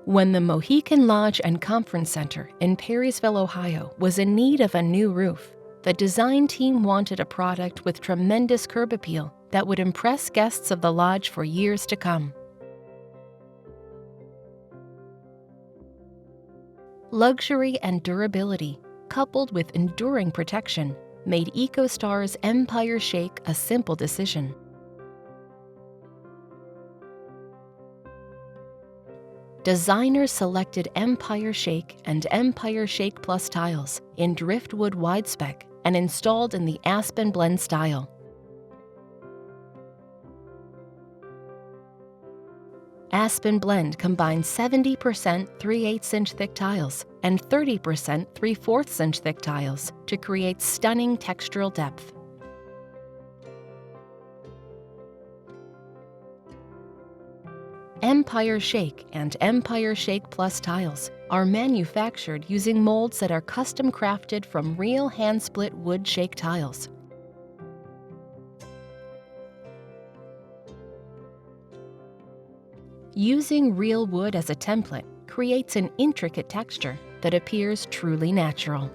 When the Mohican Lodge and Conference Center in Perrysville, Ohio was in need of a new roof, the design team wanted a product with tremendous curb appeal that would impress guests of the lodge for years to come. Luxury and durability, coupled with enduring protection, made EcoStar's Empire Shake a simple decision. Designers selected Empire Shake and Empire Shake Plus tiles in Driftwood Wide Spec and installed in the Aspen Blend style. Aspen Blend combines 70% 3/8 inch thick tiles and 30% 3/4 inch thick tiles to create stunning textural depth. Empire Shake and Empire Shake Plus tiles are manufactured using molds that are custom crafted from real hand-split wood shake tiles. Using real wood as a template creates an intricate texture that appears truly natural.